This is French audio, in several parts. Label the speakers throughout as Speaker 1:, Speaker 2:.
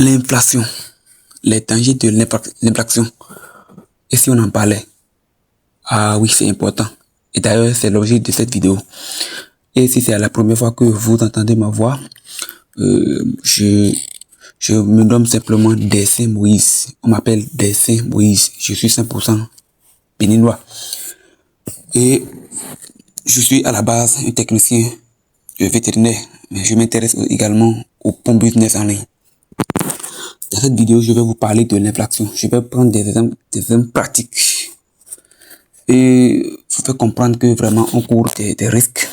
Speaker 1: L'inflation, les dangers de l'inflation. Et si on en parlait? Ah oui, c'est important. Et d'ailleurs, c'est l'objet de cette vidéo. Et si c'est la première fois que vous entendez ma voix, je me nomme simplement Dessin Moïse. On m'appelle Dessin Moïse. Je suis 100% béninois. Et je suis à la base un technicien vétérinaire. Mais je m'intéresse également au pont business en ligne. Dans cette vidéo, je vais vous parler de l'inflation. Je vais prendre des exemples pratiques et vous faire comprendre que vraiment on court des risques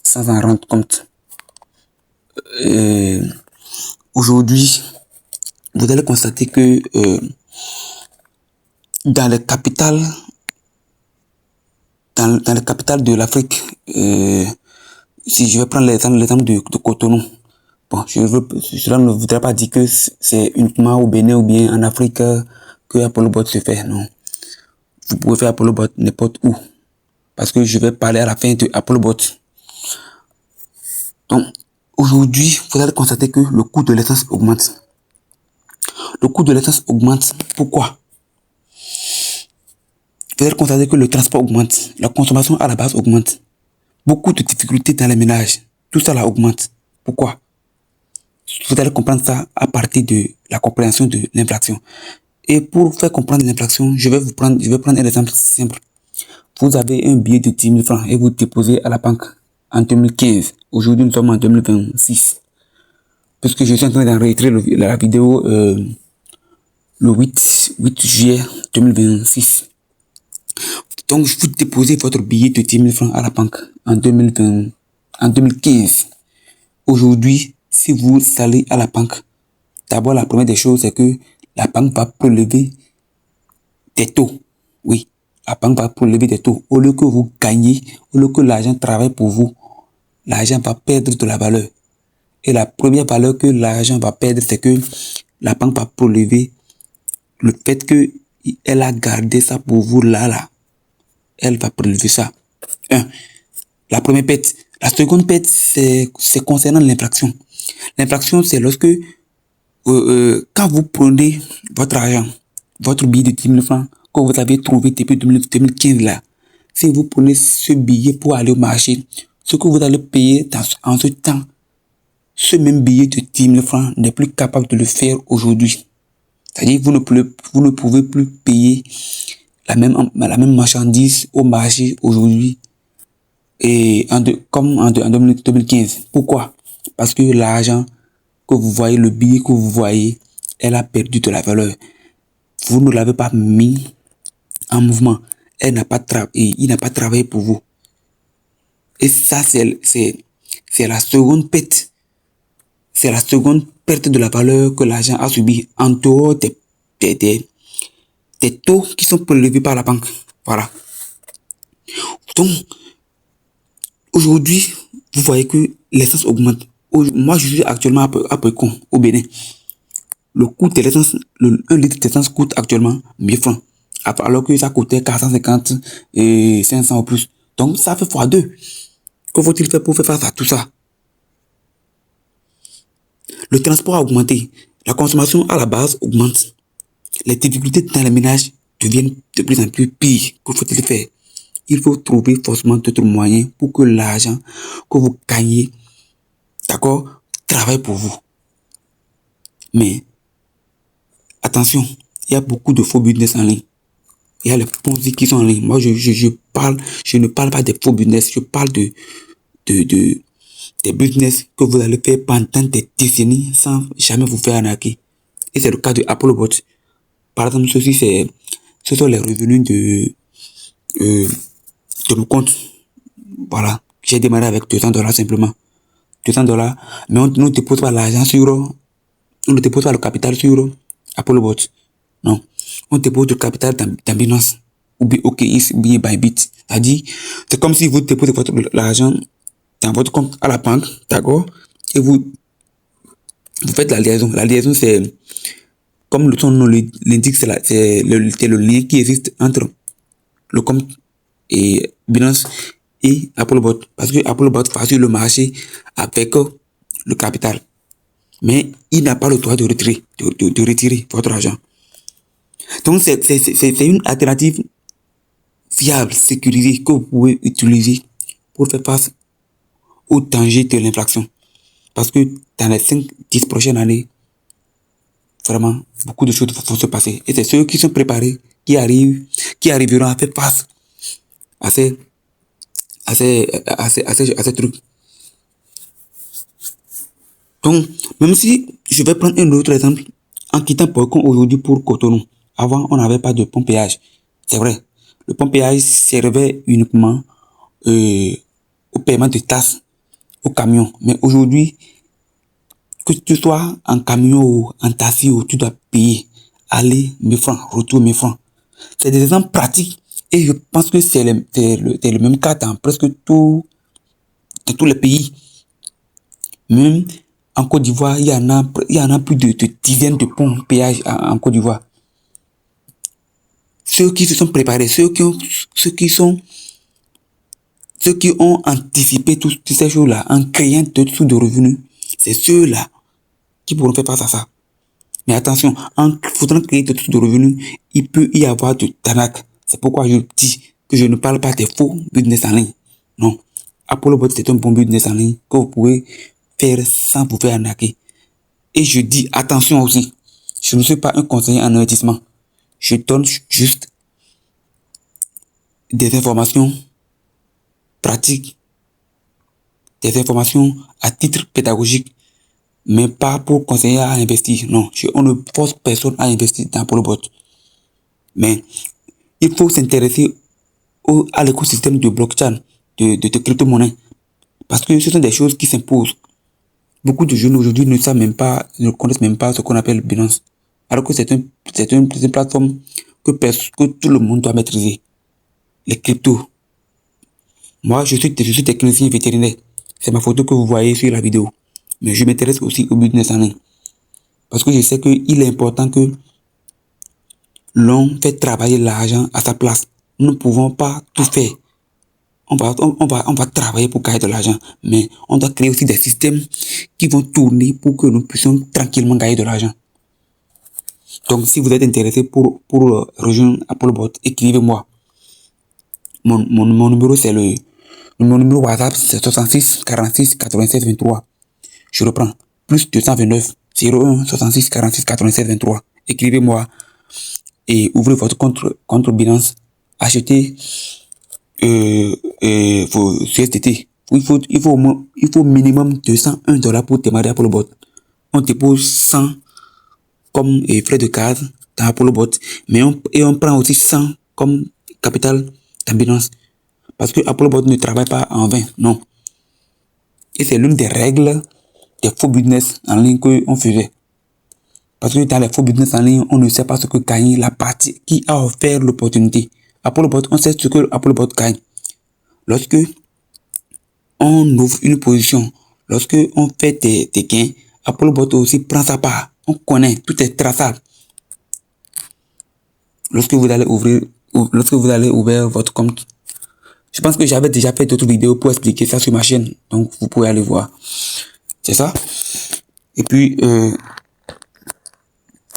Speaker 1: sans en rendre compte. Aujourd'hui, vous allez constater que dans les capitales de l'Afrique, si je vais prendre l'exemple de Cotonou, bon, cela ne voudrait pas dire que c'est uniquement au Bénin ou bien en Afrique que Apollo Bot se fait, non. Vous pouvez faire Apollo Bot n'importe où. Parce que je vais parler à la fin de Apollo Bot. Donc, aujourd'hui, vous allez constater que le coût de l'essence augmente. Le coût de l'essence augmente. Pourquoi? Vous allez constater que le transport augmente. La consommation à la base augmente. Beaucoup de difficultés dans les ménages. Tout ça là augmente. Pourquoi? Vous allez comprendre ça à partir de la compréhension de l'inflation. Et pour faire comprendre l'inflation, je vais prendre un exemple simple. Vous avez un billet de 10 000 francs et vous déposez à la banque en 2015. Aujourd'hui, nous sommes en 2026. Puisque je suis en train d'enregistrer la vidéo le 8 juillet 2026. Donc, vous déposez votre billet de 10 000 francs à la banque en 2015. Aujourd'hui, si vous allez à la banque, d'abord, la première des choses, c'est que la banque va prélever des taux. Oui, la banque va prélever des taux. Au lieu que vous gagnez, au lieu que l'argent travaille pour vous, l'argent va perdre de la valeur. Et la première valeur que l'argent va perdre, c'est que la banque va prélever le fait qu'elle a gardé ça pour vous là. Elle va prélever ça. La première perte. La seconde perte, c'est concernant l'inflation. L'inflation, c'est lorsque, quand vous prenez votre argent, votre billet de 10 000 francs, que vous avez trouvé depuis 2015 là, si vous prenez ce billet pour aller au marché, ce que vous allez payer en ce temps, ce même billet de 10 000 francs n'est plus capable de le faire aujourd'hui. C'est-à-dire vous ne pouvez plus payer la même marchandise au marché aujourd'hui et comme en 2015. Pourquoi? Parce que l'argent que vous voyez, le billet que vous voyez, elle a perdu de la valeur. Vous ne l'avez pas mis en mouvement. Il n'a pas travaillé pour vous. Et ça, c'est la seconde perte. C'est la seconde perte de la valeur que l'argent a subi en dehors des taux qui sont prélevés par la banque. Voilà. Donc, aujourd'hui, vous voyez que l'essence augmente. Moi, je suis actuellement à Pécon, au Bénin. Le coût de l'essence, 1 litre d'essence coûte actuellement 1000 francs. Alors que ça coûtait 450 et 500 ou plus. Donc, ça fait x2. Que faut-il faire pour faire face à tout ça? Le transport a augmenté. La consommation à la base augmente. Les difficultés dans les ménages deviennent de plus en plus pires. Que faut-il faire? Il faut trouver forcément d'autres moyens pour que l'argent que vous gagnez, d'accord, travaille pour vous. Mais, attention, il y a beaucoup de faux business en ligne. Il y a les Ponzi qui sont en ligne. Moi, je ne parle pas des faux business. Je parle des business que vous allez faire pendant des décennies sans jamais vous faire arnaquer. Et c'est le cas de Apollo Bot. Par exemple, ce sont les revenus de mon compte. Voilà. J'ai démarré avec $200 simplement. $200. Mais on ne dépose pas l'argent on ne dépose pas le capital sur Apollo Bot. Non. On dépose le capital dans Binance. Ou bien OKX, ou bien Bybit. C'est-à-dire, c'est comme si vous déposez l'argent dans votre compte à la banque, d'accord? Et vous faites la liaison. La liaison, c'est, comme son nom l'indique, c'est le lien qui existe entre le compte et Binance et Apollo Bot. Parce que Apollo Bot facilite le marché avec le capital. mais il n'a pas le droit de retirer votre argent. Donc, c'est une alternative fiable, sécurisée que vous pouvez utiliser pour faire face au danger de l'inflation. Parce que dans les 5-10 prochaines années, vraiment, beaucoup de choses vont se passer. Et c'est ceux qui sont préparés qui arriveront à faire face à ces trucs. Donc, même si je vais prendre un autre exemple, en quittant Pocon aujourd'hui pour Cotonou, avant on n'avait pas de pont-péage. C'est vrai, le pont-péage servait uniquement au paiement de taxes au camion. Mais aujourd'hui, que tu sois en camion ou en taxi, tu dois payer aller 1000 francs, retour 1000 francs. C'est des exemples pratiques et je pense que c'est le même cas dans presque dans tous les pays. Même en Côte d'Ivoire, il y en a plus de dizaines de ponts péages en Côte d'Ivoire. Ceux qui se sont préparés, ceux qui ont anticipé toutes ces choses-là en créant d'autres sources de revenus, c'est ceux-là qui pourront faire face à ça. Mais attention, en faisant créer d'autres sources de revenus, il peut y avoir de l'arnaque. C'est pourquoi je dis que je ne parle pas des faux business en ligne. Non. ApolloBot, c'est un bon business en ligne que vous pouvez faire sans vous faire arnaquer. Et je dis attention aussi, je ne suis pas un conseiller en investissement. Je donne juste des informations pratiques, des informations à titre pédagogique, mais pas pour conseiller à investir. Non, on ne force personne à investir dans ApolloBot. Mais il faut s'intéresser à l'écosystème de blockchain, de crypto-monnaie, parce que ce sont des choses qui s'imposent. Beaucoup de jeunes aujourd'hui ne savent même pas, ne connaissent même pas ce qu'on appelle Binance. Alors que c'est une plateforme que tout le monde doit maîtriser. Les cryptos. Moi, je suis technicien vétérinaire. C'est ma photo que vous voyez sur la vidéo. Mais je m'intéresse aussi au business en ligne. Parce que je sais qu'il est important que l'on fait travailler l'argent à sa place. Nous ne pouvons pas tout faire. On va travailler pour gagner de l'argent, mais on doit créer aussi des systèmes qui vont tourner pour que nous puissions tranquillement gagner de l'argent. Donc, si vous êtes intéressé pour rejoindre ApolloBot, écrivez-moi. Mon numéro, c'est mon numéro WhatsApp, c'est 66 46 87 23. Je reprends. Plus 229 01 66 46 87 23. Écrivez-moi et ouvrez votre compte Binance. Achetez vos USDT. Il faut minimum $201 pour démarrer ApolloBot. On dépose 100 comme frais de carte dans ApolloBot, mais on prend aussi 100 comme capital dans Binance. Parce que ApolloBot ne travaille pas en vain, non. Et c'est l'une des règles des faux business en ligne qu'on faisait. Parce que dans les faux business en ligne, on ne sait pas ce que gagne la partie qui a offert l'opportunité. ApolloBot, on sait ce que ApolloBot gagne. Lorsque on ouvre une position, lorsque on fait des gains, ApolloBot aussi prend sa part. On connaît, tout est traçable. Lorsque vous allez ouvrir votre compte, je pense que j'avais déjà fait d'autres vidéos pour expliquer ça sur ma chaîne, donc vous pouvez aller voir. C'est ça. Et puis,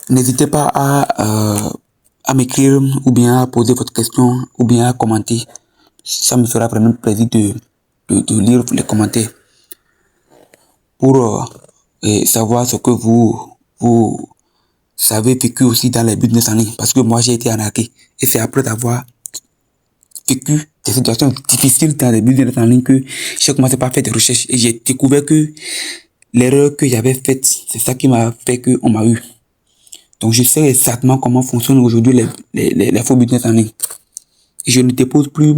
Speaker 1: n'hésitez pas à m'écrire ou bien à poser votre question ou bien à commenter. Ça me fera vraiment plaisir de lire les commentaires pour savoir ce que vous avez vécu aussi dans les business en ligne. Parce que moi, j'ai été arnaqué. Et c'est après avoir vécu des situations difficiles dans les business en ligne que j'ai commencé par faire des recherches. Et j'ai découvert que l'erreur que j'avais faite, c'est ça qui m'a fait qu'on m'a eu. Donc, je sais exactement comment fonctionnent aujourd'hui les faux business en ligne. Et je ne dépose plus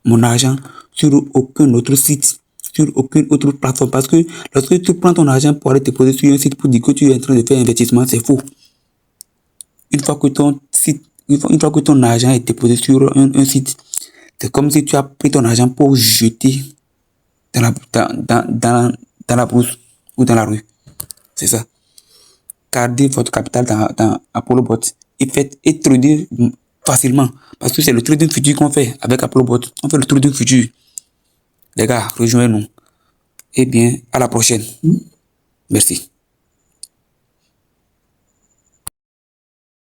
Speaker 1: mon argent sur aucun autre site, sur aucune autre plateforme. Parce que lorsque tu prends ton argent pour aller déposer sur un site pour dire que tu es en train de faire un investissement, c'est faux. Une fois que ton argent est déposé sur un site, c'est comme si tu as pris ton argent pour jeter dans la brousse ou dans la rue. C'est ça. Gardez votre capital dans ApolloBot et trader facilement. Parce que c'est le trading futur qu'on fait avec ApolloBot. On fait le trading futur. Les gars, rejoignez-nous. Eh bien, à la prochaine. Merci.